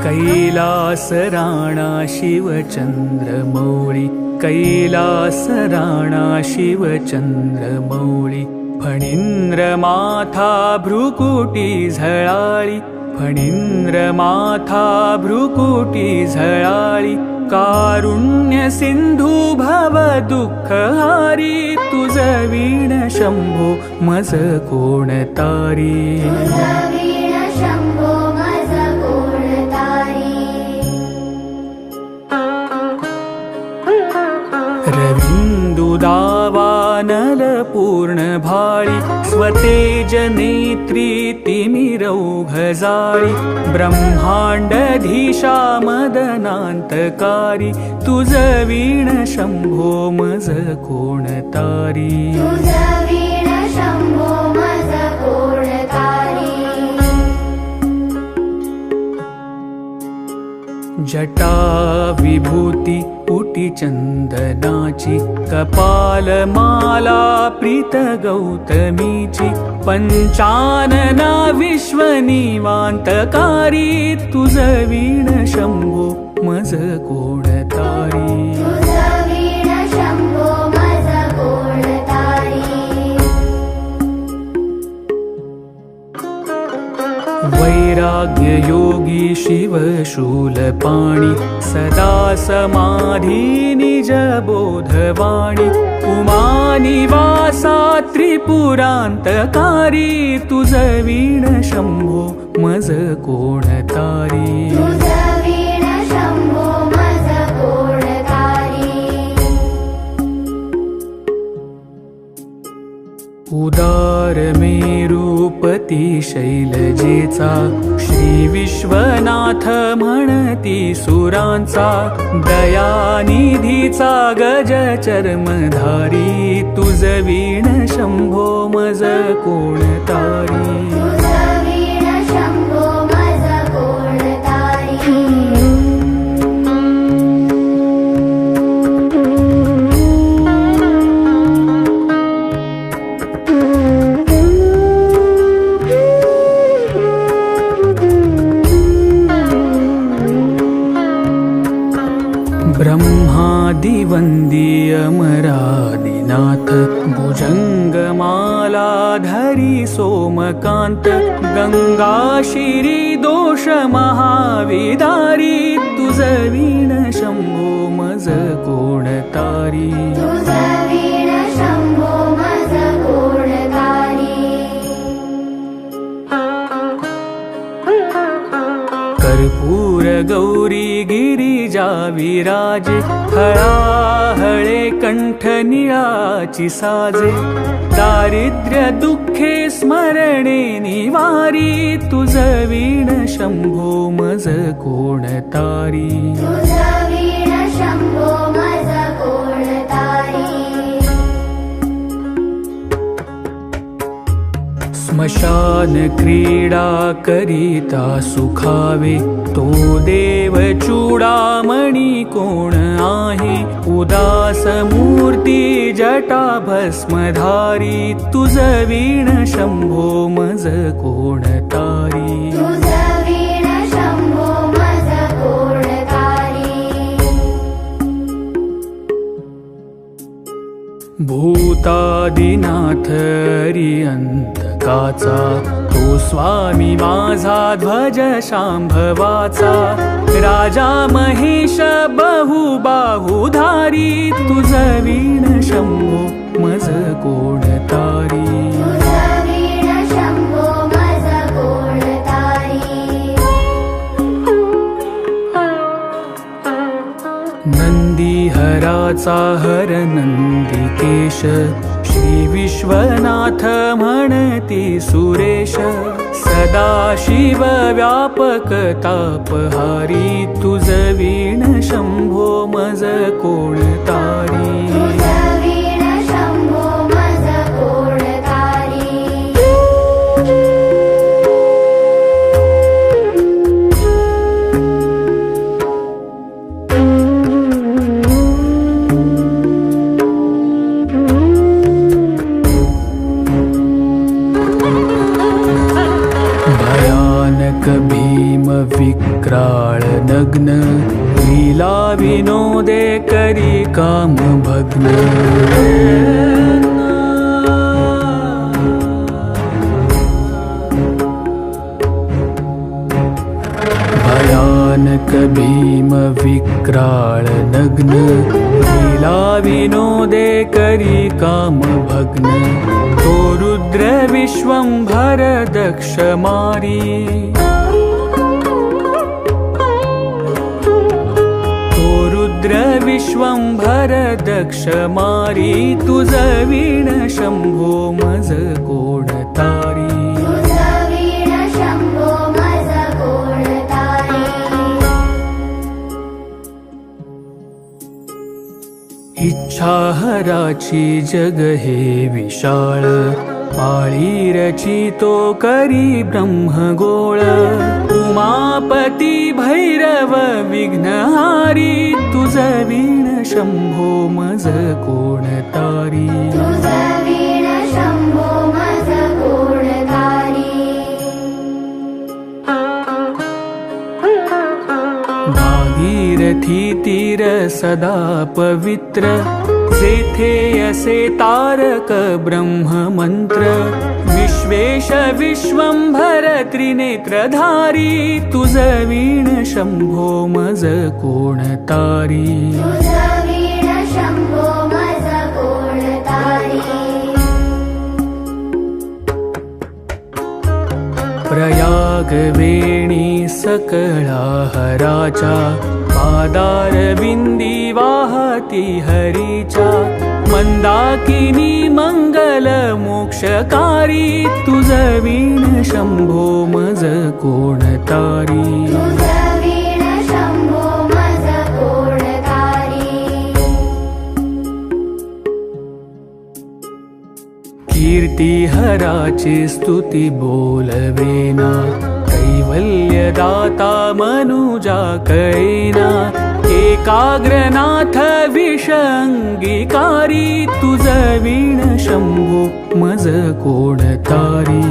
कैलास राणा शिवचंद्रमौळी, कैलास राणा शिवचंद्रमौळी, फणींद्र माथा भ्रुकुटी झळाळी, फणींद्र माथा भ्रुकुटी झळाळी, कारुण्य सिंधू भव दुःखहारी, तुझ वीण शंभो मज कोण तारी, रविन्दुदावानल पूर्ण भाळी, स्वतेज नेत्री तिमिरौघजाळी, ब्रह्मांडधीशा मदनांतकारी, तुझ वीण शंभो मज कोण तारी, जटा विभूती पुटी चंदनाची, कपालमाला प्रीत गौतमीची, पंचानना विश्वनिवांतकारी, तुझ वीण शंभो मज कोण तारी, वैराग्य योगी शिव शूलपाणी, सदा समाधी निज बोधवाणी, उमानिवासा त्रिपुरांतकारी, तुझ वीण शंभो मज कोण तारी, उदार मेरुपती शैलजेचा, श्री विश्वनाथ म्हणती सुरांचा, दयानिधीचा गज चर्मधारी, तुझ वीण शंभो मज कोण तारी, ब्रह्मादिवंदी अमरादिनाथ, भुजंगमाला धरी सोमकांत, गंगा शिरी दोष महाविदारी, तुझ वीण शंभो मज कोण तारी, कर्पूर गौरी गिरिजा विराजे, हळाहळे कंठ निळाची साजे, दारिद्र्य दुःखे स्मरणे निवारी, तुझ वीण शंभो मज कोण तारी, स्मशान क्रीडा करिता सुखावे, तो देव चूडामणी कोण आहे, उदास मूर्ती जटा भस्मधारी, तुझ वीण शंभो मज कोण तारी, भूतादिनाथ अरिहंतकाचा, तो स्वामी माझा ध्वज शांभवाचा, राजा महेश बहुबाहुधारी, तुझ वीण शंभो मज कोण तारी, नंदीहराचा हर नंदिकेश, श्री विश्वनाथ म्हणती सुरेश, सदा सदाशिव व्यापक तापहारी तुझ वीण शंभो मज कोण तारी भीम विक्राळ नग्न लीला विनोदे करी काम भग्न भयानक भीम विक्राळ नग्न लीला विनोदे करी काम भग्न तो रुद्र विश्वंभर दक्ष मारी विश्वंभर दक्ष मारी तुझ वीण शंभो मज कोण तारी इच्छा हराची जग हे विशाळ पाळी रचितो करी ब्रह्मगोळ उमापती भैरव विघ्नहारी तुझ वीण शंभो मज कोण तारी भागीरथी तीर सदा पवित्र जेथे असे तारक ब्रह्म मंत्र विश्वेश विश्वंभर त्रिनेत्रधारी तुझ वीण शंभो मज कोण तारी प्रयाग वेणी सकळा हराचा पादार बिंदी वाहती हरीचा मंदाकिनी मंगल मोक्षकारी तुझ वीण शंभो मज कोण तारी कीर्ती हराची स्तुती बोलवेना कैवल्यदाता मनुजा कळेना एकाग्रनाथ विषंगीकारी तुझ वीण शंभो मज कोण तारी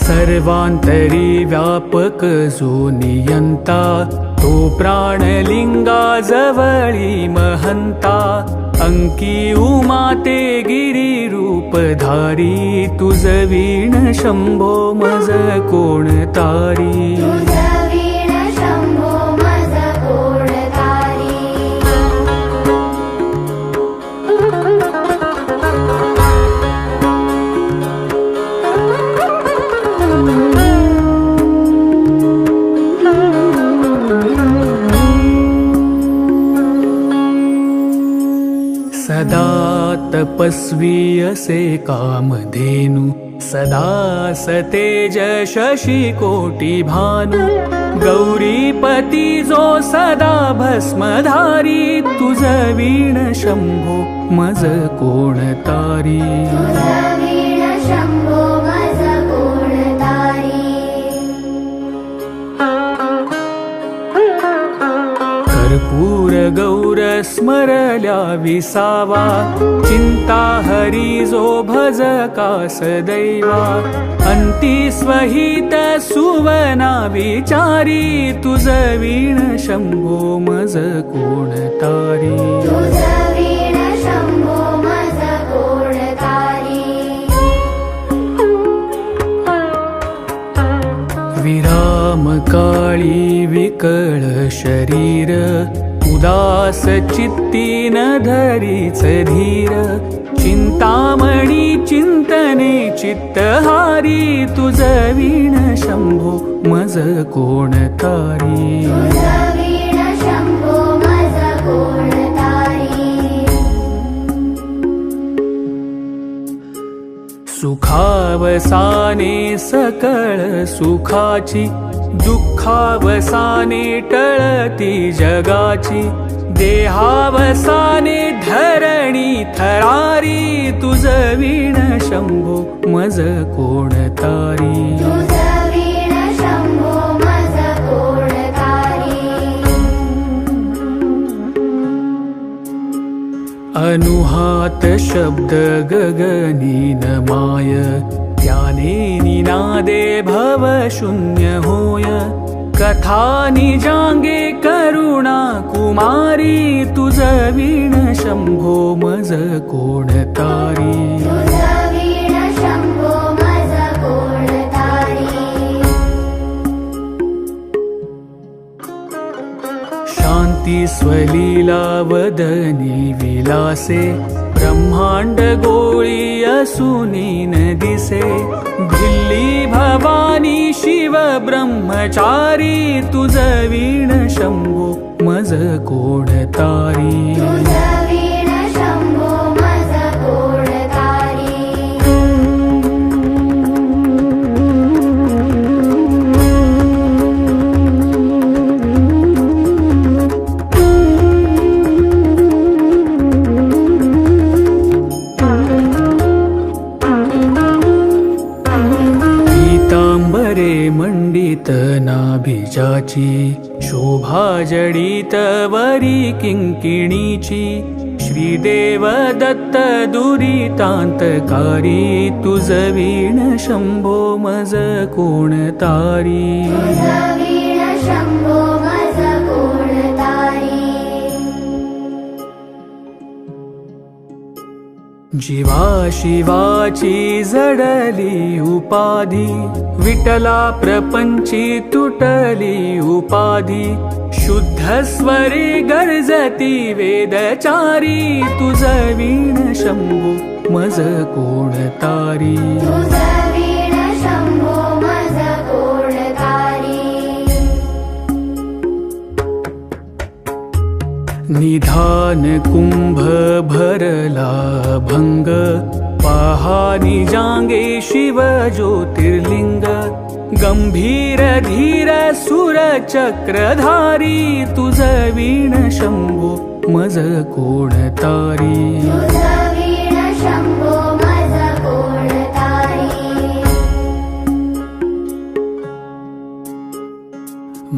सर्वांतरी व्यापक जो नियंता तो प्राणलिंगा जवळी महंता अंकी उमाते गिरी रूपधारी तुझ वीण शंभो मज कोण तारी सदा तपस्वी असे कामधेनु सदा सतेज शशी कोटी भानु गौरीपती जो सदा भस्मधारी तुझ वीण शंभो मज कोण तारी कर्पूर गौर स्मरल्या विसावा चिंता हरी जो भजका सदैवा अंती स्वहित सुवना विचारी तुझ वीण शंभो मज कोण तारी विराम काळी विकळ शरीर उदास चित्ती न धरीच धीर चिंतामणी चिंतने चित्तहारी तुझ वीण शंभो मज कोण तारी सुखावसाने सकळ सुखाची, दुःखावसाने टळती जगाची, देहावसाने धरणी थरारी, तुझ वीण शंभो मज कोण तारी. अनुहात शब्द गगनीन माय, त्याने निनादे भव शून्य होय. कथा निजांगे करुणा कुमारी, तुझ वीण शंभो मज कोण तारी. शांती स्वलीला वदनी विलासे, ब्रह्मांड गोळी असुनी न दिसे. भिल्ली भवानी शिव ब्रह्मचारी, तुझ वीण शंभो मज कोण तारी. मंडित नाभिजाची, शोभा जडित वरी किंकिणीची. श्रीदेव दत्त दुरितांतकारी, तुझ वीण शंभो मज कोण तारी. जीवा शिवाची जडली उपाधी, विठला प्रपंची तुटली उपाधी. शुद्ध स्वरे गर्जती वेदचारी, तुझ वीण शंभो मज कोण तारी. निधान कुंभ भरला भंग, पहा निजांगे शिव ज्योतिर्लिंग. गंभीर धीर सुर चक्रधारी, तुझ वीण शंभो मज कोण तारी.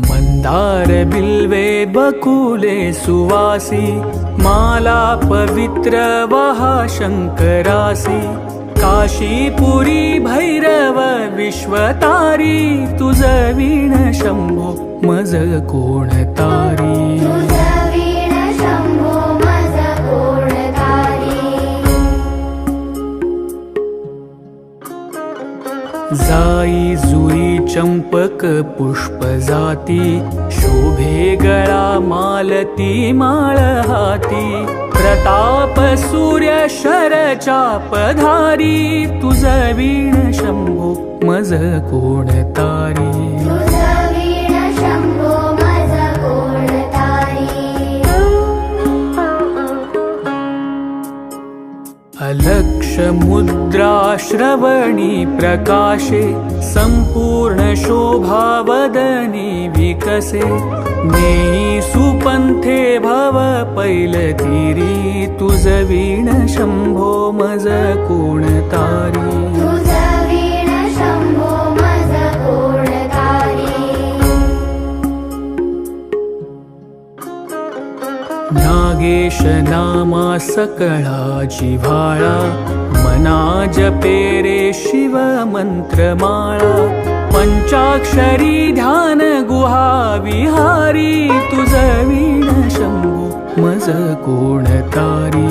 मंदार बिल्वे बकुले सुवासी, माला पवित्र वहा शंकरासी. काशीपुरी भैरव विश्वतारी, तुझ वीण शंभो मज कोण तारी. जाई जुई चंपक पुष्प जाती, शोभे गळा मालती माळ हाती. प्रताप सूर्य शर चापधारी, तुझ वीण शंभो मज कोण तारी. अलक्ष मुद्रा श्रवणी प्रकाशे, संपूर्ण शोभा वदनी विकसे. नेई सुपंथे भव पैलतीरी, तुझ वीण शंभो मज कोण तारी. नागेश नामा सकळा जिव्हाळा, मना जपे रे शिव मंत्रमाळा. पंचाक्षरी ध्यान गुहा विहारी, तुझ वीण शंभो मज कोण तारी.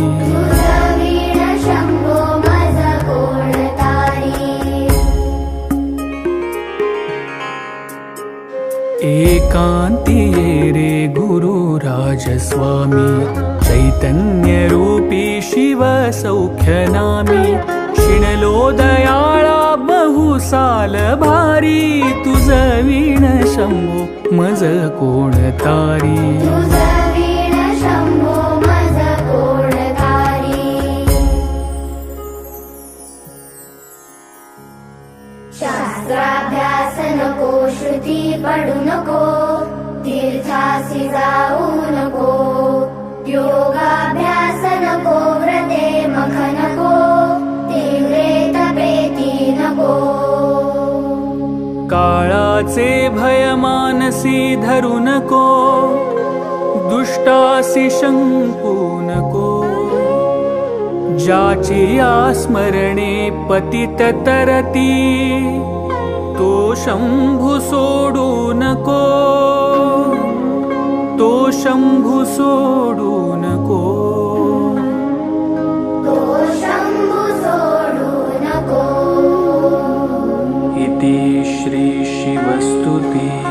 एकांती ये रे गुरु राजस्वामी, चैतन्य रूपी शिव सौख्य नामी. शिणलो दयाळा बहुसाल भारी, तुझ वीण शंभो मज कोण तारी. असे भय मानसी धरू नको, दुष्टासी शंकू नको. ज्याची या स्मरणे पतित तरती, तो शंभू सोडू नको, तो शंभू सोडू नको. इति श्री शिवस्तुति.